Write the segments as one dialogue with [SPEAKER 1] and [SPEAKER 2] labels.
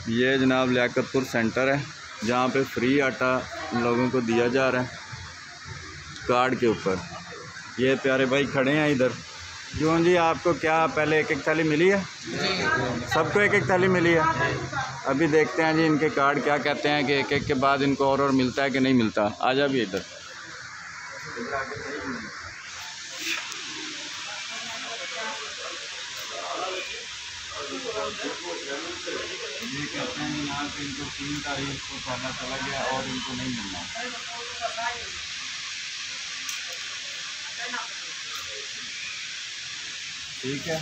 [SPEAKER 1] ये जनाब लियाकतपुर सेंटर है जहाँ पे फ्री आटा लोगों को दिया जा रहा है कार्ड के ऊपर। ये प्यारे भाई खड़े हैं इधर। क्यों जी, आपको क्या पहले एक एक थाली मिली है? सबको एक एक थाली मिली है। अभी देखते हैं जी इनके कार्ड क्या कहते हैं कि एक एक के बाद इनको और मिलता है कि नहीं मिलता। आ जा भी इधर। ये कहते हैं कि यहाँ पे इनको 3 तारीख को पता चला गया और इनको नहीं मिलना। ठीक है,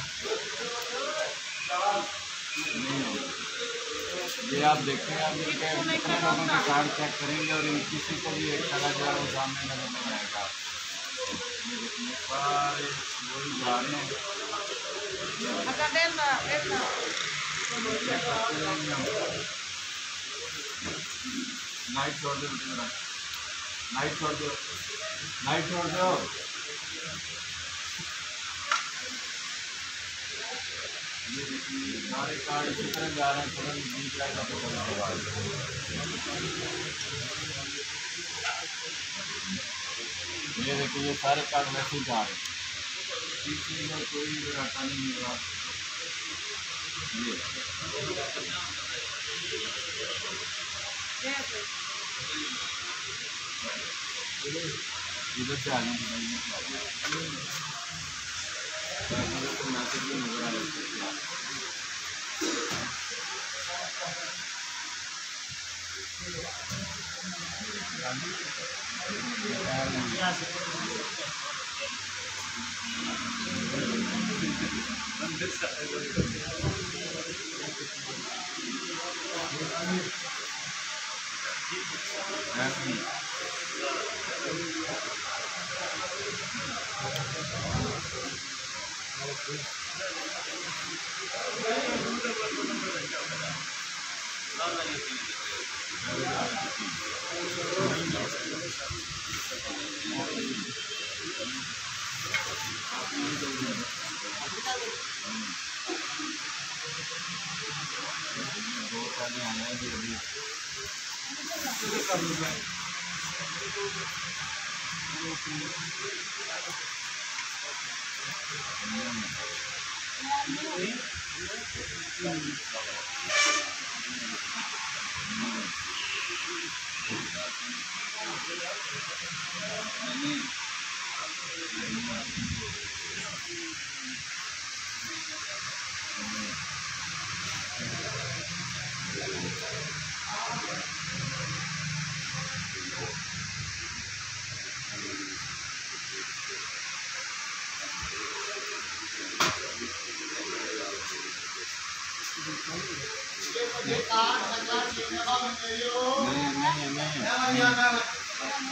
[SPEAKER 1] ये आप देखें, आप कितने लोगों के कार्ड चेक करेंगे और इन किसी को भी एक चला जाए वो सामने नजर नहीं आएगा। सारे लोग जा रहे हैं। लाइट छोड़ दो, लाइट छोड़ दो, लाइट छोड़ दो। ये देखिए सारे कार्ड इसी तरह जा रहे हैं। तुरंत बीच जाएगा तो ये देखिए ये सारे कार्ड वैसे ही जा रहे हैं, किसी में कोई घाटा नहीं मिल रहा। इधर से आ जाए मैसेज भी नजर आ रहा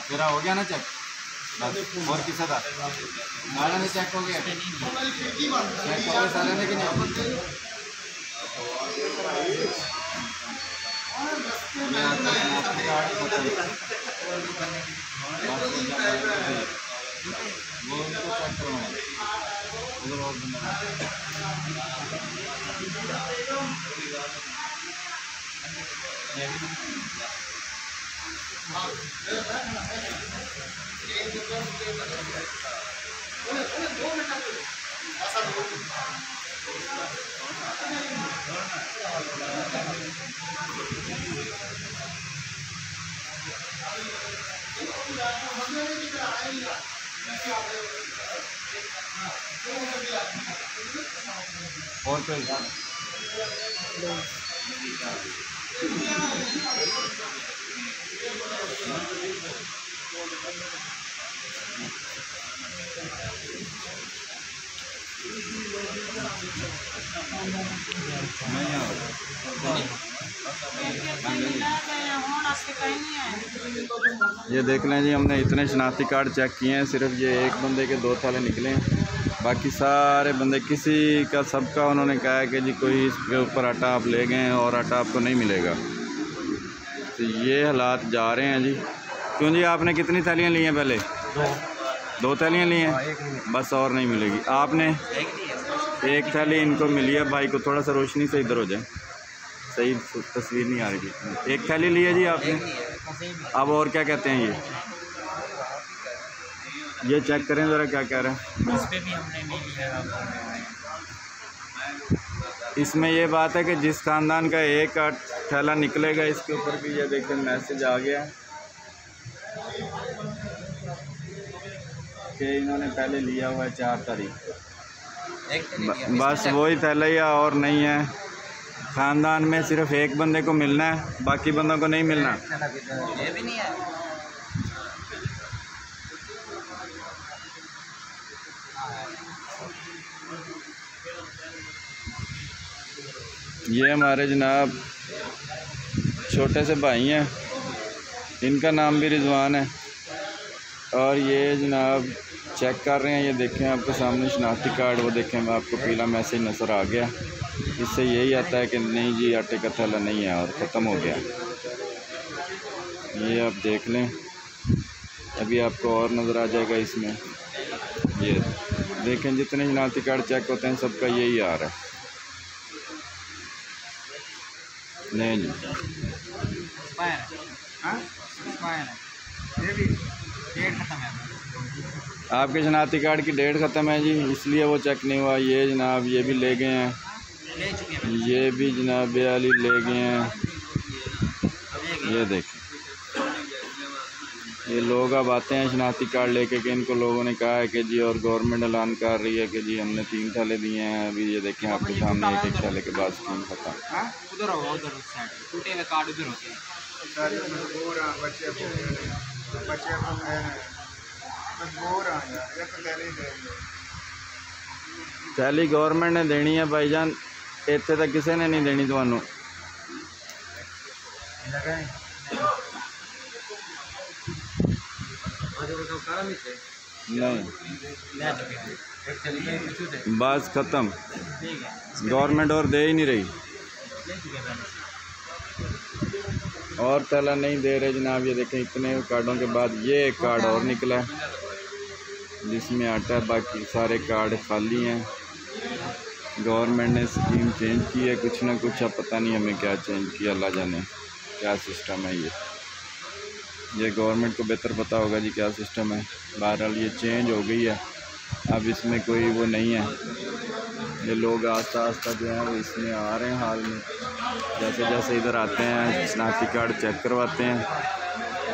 [SPEAKER 1] तेरा हो गया ना चेक? बस और किसा था? सारा ने चेक हो गया? चेक हो गया सारे ने कि नहीं? वो उनको चेक करवाएं उधर और बंदा और कोई ये देख लें जी, हमने इतने शनाख्ती कार्ड चेक किए हैं, सिर्फ ये एक बंदे के 2 थाले निकले हैं। बाकी सारे बंदे किसी का सबका उन्होंने कहा है कि जी कोई इसके ऊपर आटा आप ले गए और आटा आपको नहीं मिलेगा। तो ये हालात जा रहे हैं जी। क्यों जी, आपने कितनी थालियाँ ली हैं? पहले 2 थालियाँ ली हैं, बस और नहीं मिलेगी। आपने एक थाली इनको मिली है। भाई को थोड़ा सा रोशनी से इधर हो जाए, सही तस्वीर नहीं आ रही थी। एक थैली ली है जी आपने, अब और क्या कहते हैं ये चेक करें ज़रा क्या कह रहे हैं।
[SPEAKER 2] इस पे भी हमने नहीं लिया।
[SPEAKER 1] इसमें ये बात है कि जिस खानदान का एक थैला निकलेगा, इसके ऊपर भी ये देखें मैसेज आ गया कि इन्होंने पहले लिया हुआ है 4 तारीख को। बस वही थैला ही और नहीं है। ख़ानदान में सिर्फ एक बंदे को मिलना है, बाकी बंदों को नहीं मिलना।
[SPEAKER 2] ये भी नहीं है।
[SPEAKER 1] ये हमारे जनाब छोटे से भाई हैं, इनका नाम भी रिजवान है, और ये जनाब चेक कर रहे हैं। ये देखें आपके सामने शनाख्ती कार्ड, वो देखें आपको पीला मैसेज नज़र आ गया। इससे यही आता है कि नहीं जी आटे का थैला नहीं है और ख़त्म हो गया। ये आप देख लें, अभी आपको और नज़र आ जाएगा इसमें। ये देखें जितने शनाख्ती कार्ड चेक होते हैं सबका यही आ रहा है। नहीं जी आपके शनाख्ती कार्ड की डेट ख़त्म है जी, इसलिए वो चेक नहीं हुआ। ये जनाब ये भी ले गए हैं, ये भी जनाब वाली ले गए हैं। ये देखें ये लोग अब आते हैं शनाख्ती कार्ड लेके कि इनको लोगों ने कहा है कि जी, और गवर्नमेंट ऐलान कर रही है कि जी हमने 3 थैले दिए हैं। अभी ये देखें आपके सामने एक थैले के बाद स्कीम खत्म।
[SPEAKER 2] उधर होगा, उधर उस साइड टूटे हुए कार्ड उधर होते हैं।
[SPEAKER 1] थैली गवर्नमेंट ने देनी है भाईजान, इत्थे तक किसी ने नहीं देनी तुहानू। नहीं बस ख़त्म, गवर्नमेंट और दे ही नहीं रही, और थैला नहीं दे रहे जनाब। ये देखें इतने कार्डों के बाद ये एक कार्ड और निकला है जिसमें आटा है, बाकी सारे कार्ड खाली हैं। गवर्नमेंट ने स्कीम चेंज की है कुछ ना कुछ, अब पता नहीं हमें क्या चेंज किया, अल्लाह जाने क्या सिस्टम है। ये गवर्नमेंट को बेहतर पता होगा जी क्या सिस्टम है। बहरहाल ये चेंज हो गई है, अब इसमें कोई वो नहीं है। ये लोग आस्ता आस्ता जो है वो इसमें आ रहे हैं हाल में। जैसे जैसे इधर आते हैं शनाख्ती कार्ड चेक करवाते हैं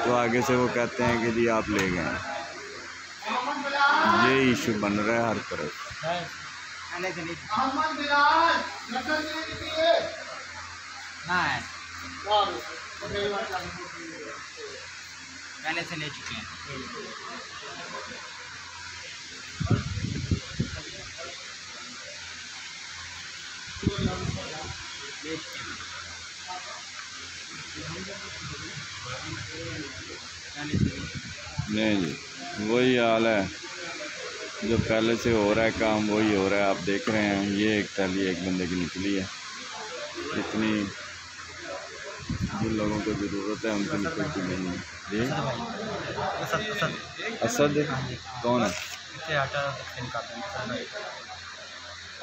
[SPEAKER 1] तो आगे से वो कहते हैं कि जी आप ले गए। ये इशू बन रहा है हर तरफ।
[SPEAKER 2] पहले से ले चुके हैं।
[SPEAKER 1] नहीं जी वही हाल है, जो पहले से हो रहा है काम वही हो रहा है। आप देख रहे हैं ये एक थैली एक बंदे की निकली है। इतनी जिन लोगों को ज़रूरत है उनको निकलती नहीं है। जी असद कौन है?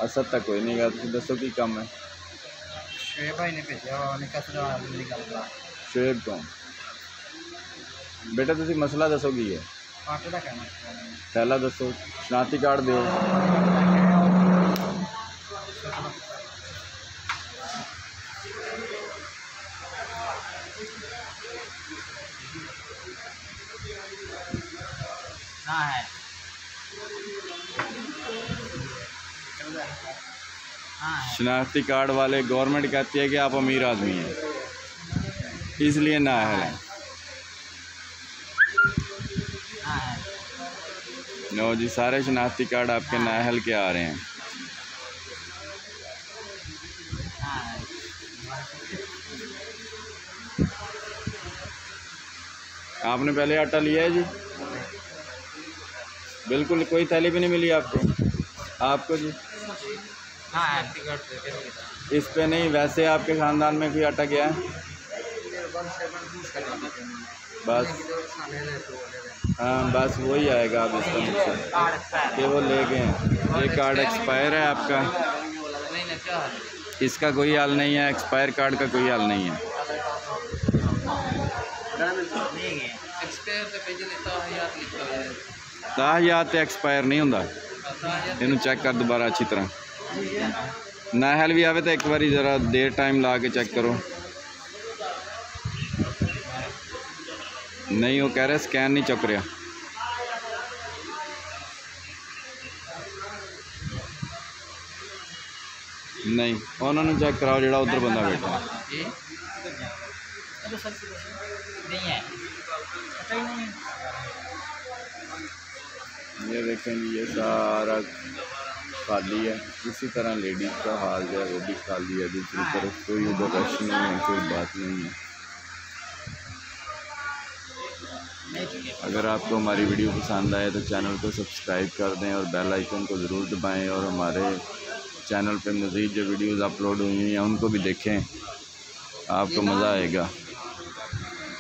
[SPEAKER 1] असद तक कोई नहीं गया, तुम दसो की कम है।
[SPEAKER 2] शोएब भाई ने भेजा।
[SPEAKER 1] शोएब कौन? बेटा तुसी मसला दसो की है?
[SPEAKER 2] आटे का कहना
[SPEAKER 1] थैला दसो, शनाख्ती कार्ड दो।
[SPEAKER 2] है
[SPEAKER 1] शनाख्ती कार्ड वाले गवर्नमेंट कहती है कि आप अमीर आदमी हैं, इसलिए नाअहल हैं। नो जी सारे शनाख्ती कार्ड आपके नाअहल के आ रहे हैं। आपने पहले आटा लिया है जी? बिल्कुल कोई थैली भी नहीं मिली आपको जी? इस पे नहीं, वैसे आपके ख़ानदान में कोई आटा गया है? बस हाँ बस वही आएगा। अब इसका मकसद कि वो ले गए हैं। ये कार्ड एक्सपायर है आपका, इसका कोई हाल नहीं है, एक्सपायर कार्ड का कोई हाल नहीं है। ताहयात एक्सपायर नहीं होंदा, इनू चेक कर दोबारा अच्छी तरह। नाहल भी आवे तो एक बार ज़रा देर टाइम ला के चेक करो। नहीं वो कह रहे स्कैन नहीं चुक रहा। नहीं उन्होंने चेक कराओ जो उधर बंदा बैठा ये देखें ये सारा खाली है। इसी तरह लेडीज़ का हाल जो है वो भी खाली है। दूसरी तरफ कोई उधर रश नहीं है, कोई बात नहीं है। अगर आपको हमारी वीडियो पसंद आए तो चैनल को सब्सक्राइब कर दें और बेल आइकन को ज़रूर दबाएं और हमारे चैनल पे मज़ीद जो वीडियोज़ अपलोड हुई हैं उनको भी देखें, आपको मज़ा आएगा।